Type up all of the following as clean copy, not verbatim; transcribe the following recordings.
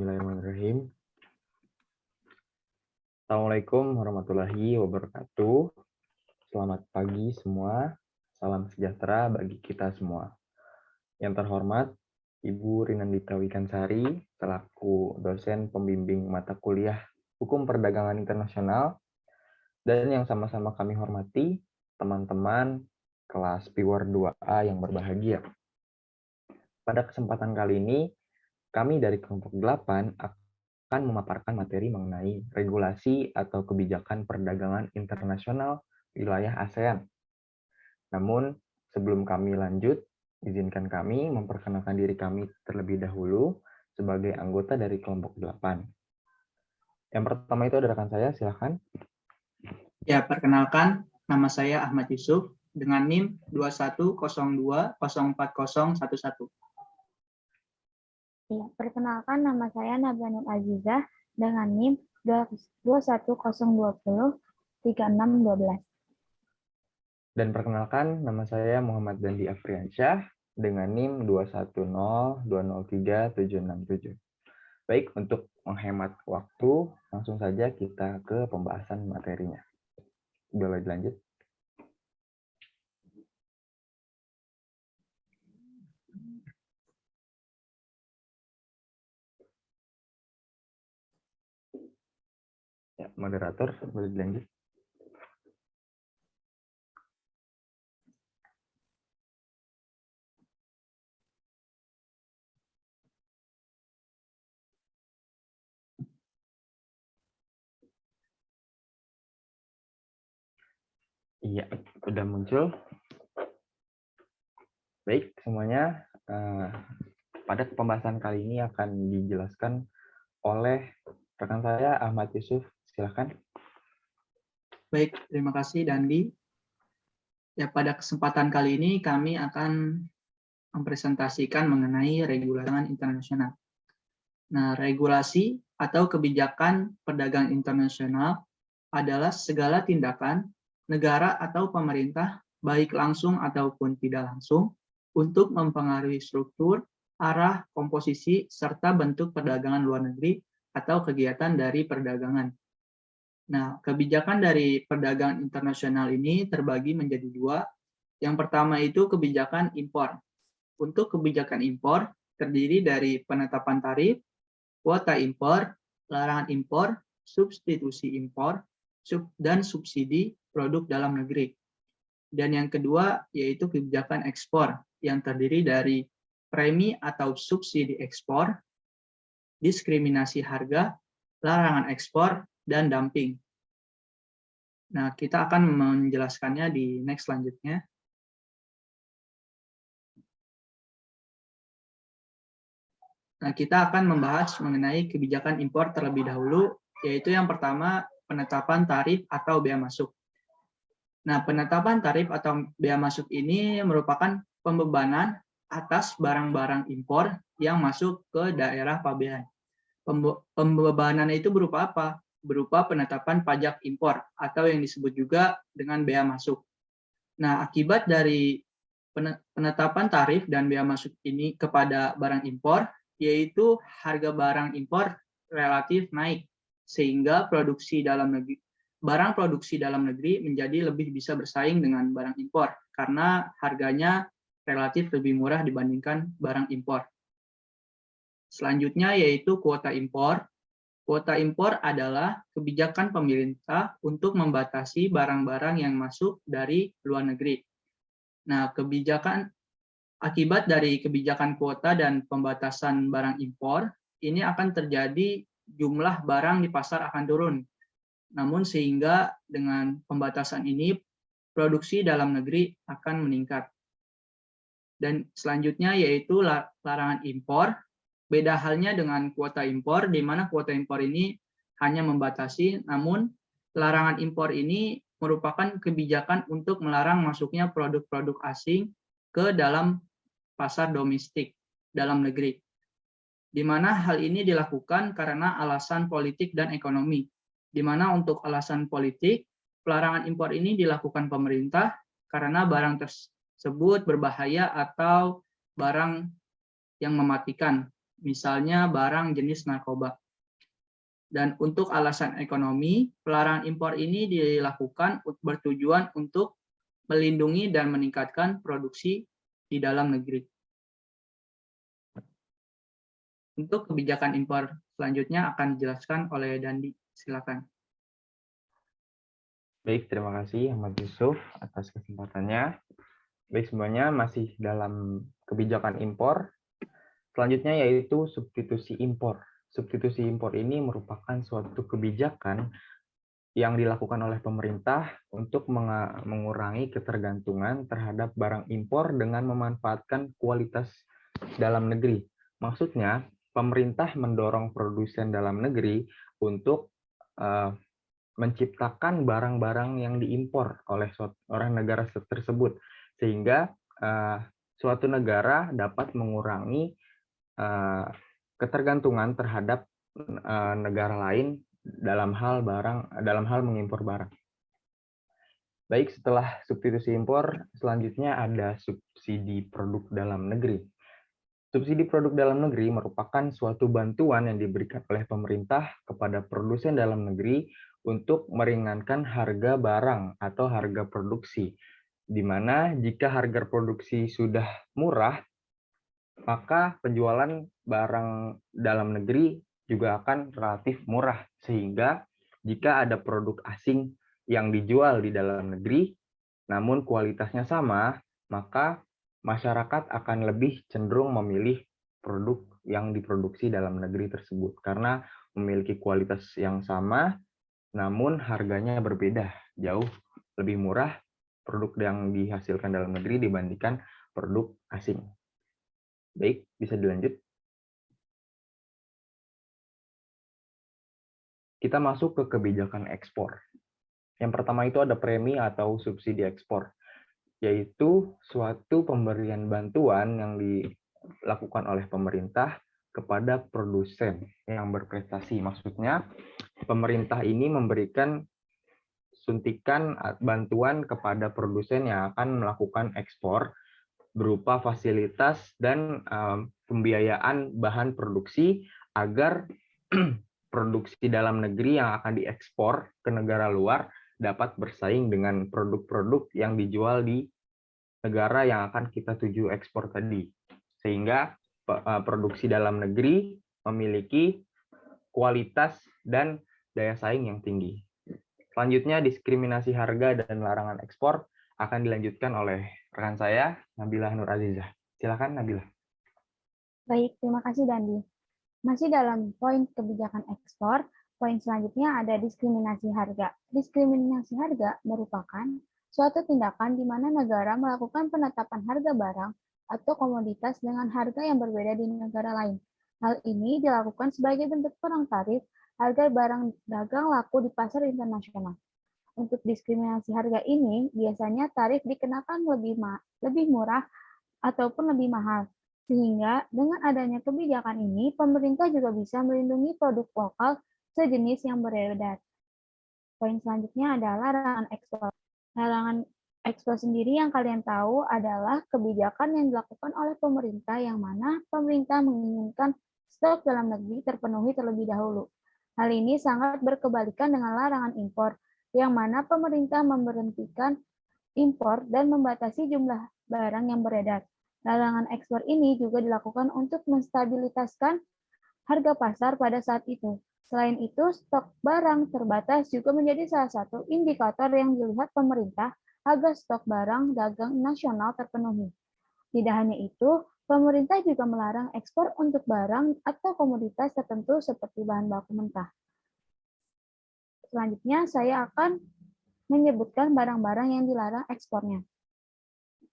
Bismillahirrahmanirrahim. Assalamualaikum warahmatullahi wabarakatuh. Selamat pagi semua. Salam sejahtera bagi kita semua. Yang terhormat, Ibu Rinandita Wikansari, selaku dosen pembimbing mata kuliah Hukum Perdagangan Internasional, dan yang sama-sama kami hormati, teman-teman kelas PIWAR 2A yang berbahagia. Pada kesempatan kali ini, kami dari kelompok 8 akan memaparkan materi mengenai regulasi atau kebijakan perdagangan internasional wilayah ASEAN. Namun, sebelum kami lanjut, izinkan kami memperkenalkan diri kami terlebih dahulu sebagai anggota dari kelompok 8. Yang pertama itu ada rekan saya, silakan. Ya, perkenalkan, nama saya Ahmad Yusuf dengan NIM 2102040111. Ya, perkenalkan nama saya Nabila Nur Azizah dengan NIM 210203612. Dan perkenalkan nama saya Muhammad Dandi Afriansyah dengan NIM 210203767. Baik, untuk menghemat waktu, langsung saja kita ke pembahasan materinya. Boleh dilanjut? Ya, moderator, boleh dilanjut. Iya, sudah muncul. Baik, semuanya. Pada pembahasan kali ini akan dijelaskan oleh rekan saya, Ahmad Yusuf. Silakan. Baik, terima kasih Dandi. Ya, pada kesempatan kali ini kami akan mempresentasikan mengenai regulasi internasional. Nah, regulasi atau kebijakan perdagangan internasional adalah segala tindakan negara atau pemerintah, baik langsung ataupun tidak langsung, untuk mempengaruhi struktur, arah, komposisi, serta bentuk perdagangan luar negeri atau kegiatan dari perdagangan. Nah, kebijakan dari perdagangan internasional ini terbagi menjadi dua. Yang pertama itu kebijakan impor. Untuk kebijakan impor terdiri dari penetapan tarif, kuota impor, larangan impor, substitusi impor, dan subsidi produk dalam negeri. Dan yang kedua yaitu kebijakan ekspor yang terdiri dari premi atau subsidi ekspor, diskriminasi harga, larangan ekspor, dan dumping. Nah, kita akan menjelaskannya di next selanjutnya. Nah, kita akan membahas mengenai kebijakan impor terlebih dahulu, yaitu yang pertama penetapan tarif atau bea masuk. Nah, penetapan tarif atau bea masuk ini merupakan pembebanan atas barang-barang impor yang masuk ke daerah pabean. Pembebanan itu berupa apa? Berupa penetapan pajak impor atau yang disebut juga dengan bea masuk. Nah, akibat dari penetapan tarif dan bea masuk ini kepada barang impor, yaitu harga barang impor relatif naik, sehingga barang produksi dalam negeri menjadi lebih bisa bersaing dengan barang impor, karena harganya relatif lebih murah dibandingkan barang impor. Selanjutnya yaitu kuota impor. Kuota impor adalah kebijakan pemerintah untuk membatasi barang-barang yang masuk dari luar negeri. Nah, akibat dari kebijakan kuota dan pembatasan barang impor, ini akan terjadi jumlah barang di pasar akan turun. Namun sehingga dengan pembatasan ini, produksi dalam negeri akan meningkat. Dan selanjutnya yaitu larangan impor. Beda halnya dengan kuota impor, di mana kuota impor ini hanya membatasi, namun larangan impor ini merupakan kebijakan untuk melarang masuknya produk-produk asing ke dalam pasar domestik dalam negeri, di mana hal ini dilakukan karena alasan politik dan ekonomi, di mana untuk alasan politik, pelarangan impor ini dilakukan pemerintah karena barang tersebut berbahaya atau barang yang mematikan, misalnya barang jenis narkoba. Dan untuk alasan ekonomi, pelarangan impor ini dilakukan bertujuan untuk melindungi dan meningkatkan produksi di dalam negeri. Untuk kebijakan impor selanjutnya akan dijelaskan oleh Dandi. Silakan. Baik, terima kasih Ahmad Yusuf atas kesempatannya. Baik, semuanya masih dalam kebijakan impor. Selanjutnya yaitu substitusi impor. Substitusi impor ini merupakan suatu kebijakan yang dilakukan oleh pemerintah untuk mengurangi ketergantungan terhadap barang impor dengan memanfaatkan kualitas dalam negeri. Maksudnya, pemerintah mendorong produsen dalam negeri untuk menciptakan barang-barang yang diimpor oleh orang negara tersebut, sehingga suatu negara dapat mengurangi ketergantungan terhadap negara lain dalam hal mengimpor barang. Baik, setelah substitusi impor, selanjutnya ada subsidi produk dalam negeri. Subsidi produk dalam negeri merupakan suatu bantuan yang diberikan oleh pemerintah kepada produsen dalam negeri untuk meringankan harga barang atau harga produksi, di mana jika harga produksi sudah murah, maka penjualan barang dalam negeri juga akan relatif murah, sehingga jika ada produk asing yang dijual di dalam negeri, namun kualitasnya sama, maka masyarakat akan lebih cenderung memilih produk yang diproduksi dalam negeri tersebut, karena memiliki kualitas yang sama, namun harganya berbeda, jauh lebih murah produk yang dihasilkan dalam negeri dibandingkan produk asing. Baik, bisa dilanjut. Kita masuk ke kebijakan ekspor. Yang pertama itu ada premi atau subsidi ekspor, yaitu suatu pemberian bantuan yang dilakukan oleh pemerintah kepada produsen yang berprestasi. Maksudnya, pemerintah ini memberikan suntikan bantuan kepada produsen yang akan melakukan ekspor berupa fasilitas dan pembiayaan bahan produksi agar produksi dalam negeri yang akan diekspor ke negara luar dapat bersaing dengan produk-produk yang dijual di negara yang akan kita tuju ekspor tadi. Sehingga produksi dalam negeri memiliki kualitas dan daya saing yang tinggi. Selanjutnya, diskriminasi harga dan larangan ekspor akan dilanjutkan oleh rekan saya, Nabilah Nur Azizah. Silakan, Nabilah. Baik, terima kasih Dandi. Masih dalam poin kebijakan ekspor, poin selanjutnya ada diskriminasi harga. Diskriminasi harga merupakan suatu tindakan di mana negara melakukan penetapan harga barang atau komoditas dengan harga yang berbeda di negara lain. Hal ini dilakukan sebagai bentuk perang tarif harga barang dagang laku di pasar internasional. Untuk diskriminasi harga ini, biasanya tarif dikenakan lebih murah ataupun lebih mahal. Sehingga dengan adanya kebijakan ini, pemerintah juga bisa melindungi produk lokal sejenis yang beredar. Poin selanjutnya adalah larangan ekspor. Larangan ekspor sendiri yang kalian tahu adalah kebijakan yang dilakukan oleh pemerintah yang mana pemerintah menginginkan stok dalam negeri terpenuhi terlebih dahulu. Hal ini sangat berkebalikan dengan larangan impor, yang mana pemerintah memberhentikan impor dan membatasi jumlah barang yang beredar. Larangan ekspor ini juga dilakukan untuk menstabilitaskan harga pasar pada saat itu. Selain itu, stok barang terbatas juga menjadi salah satu indikator yang dilihat pemerintah agar stok barang dagang nasional terpenuhi. Tidak hanya itu, pemerintah juga melarang ekspor untuk barang atau komoditas tertentu seperti bahan baku mentah. Selanjutnya, saya akan menyebutkan barang-barang yang dilarang ekspornya.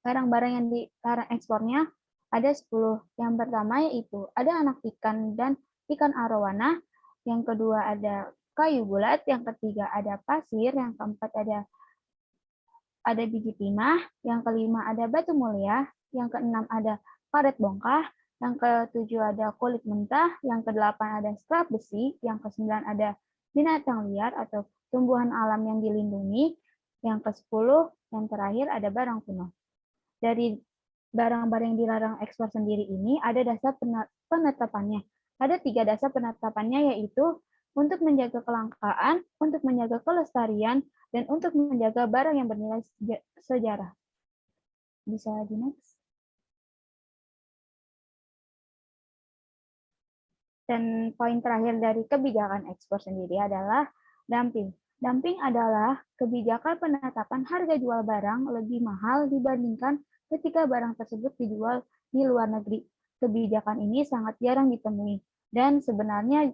Barang-barang yang dilarang ekspornya ada 10. Yang pertama yaitu ada anak ikan dan ikan arowana, yang kedua ada kayu bulat, yang ketiga ada pasir, yang keempat ada biji timah, yang kelima ada batu mulia, yang keenam ada karet bongkah, yang ketujuh ada kulit mentah, yang kedelapan ada scrap besi, yang kesembilan ada binatang liar atau tumbuhan alam yang dilindungi, yang ke-10 yang terakhir ada barang kuno. Dari barang-barang yang dilarang ekspor sendiri ini ada dasar penetapannya. Ada 3 dasar penetapannya, yaitu untuk menjaga kelangkaan, untuk menjaga kelestarian, dan untuk menjaga barang yang bernilai sejarah. Bisa di next. Dan poin terakhir dari kebijakan ekspor sendiri adalah dumping. Dumping adalah kebijakan penetapan harga jual barang lebih mahal dibandingkan ketika barang tersebut dijual di luar negeri. Kebijakan ini sangat jarang ditemui dan sebenarnya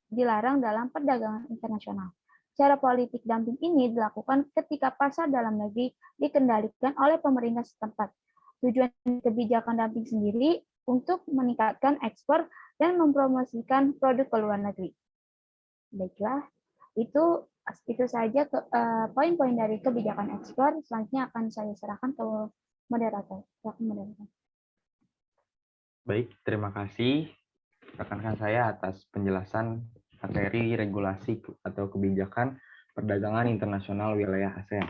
dilarang dalam perdagangan internasional. Cara politik dumping ini dilakukan ketika pasar dalam negeri dikendalikan oleh pemerintah setempat. Tujuan kebijakan dumping sendiri untuk meningkatkan ekspor dan mempromosikan produk ke luar negeri. Baiklah, itu saja poin-poin dari kebijakan ekspor. Selanjutnya akan saya serahkan ke moderator. Baik, terima kasih rekan-rekan saya atas penjelasan materi regulasi atau kebijakan perdagangan internasional wilayah ASEAN.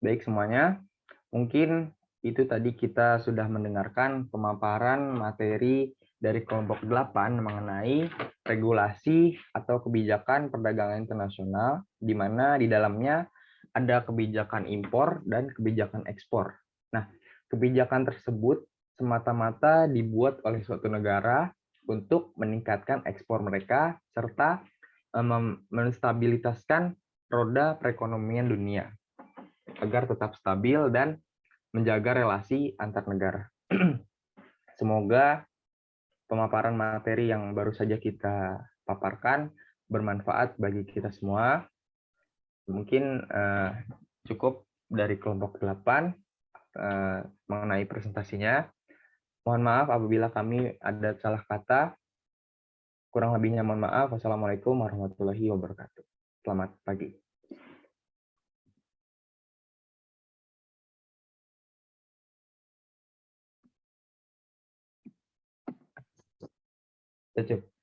Baik semuanya, mungkin itu tadi kita sudah mendengarkan pemaparan materi dari kelompok 8 mengenai regulasi atau kebijakan perdagangan internasional, di mana di dalamnya ada kebijakan impor dan kebijakan ekspor. Nah, kebijakan tersebut semata-mata dibuat oleh suatu negara untuk meningkatkan ekspor mereka serta menstabilitaskan roda perekonomian dunia agar tetap stabil dan menjaga relasi antar negara. Semoga pemaparan materi yang baru saja kita paparkan bermanfaat bagi kita semua. Mungkin cukup dari kelompok 8 mengenai presentasinya. Mohon maaf apabila kami ada salah kata. Kurang lebihnya mohon maaf. Wassalamualaikum warahmatullahi wabarakatuh. Selamat pagi. Cukup.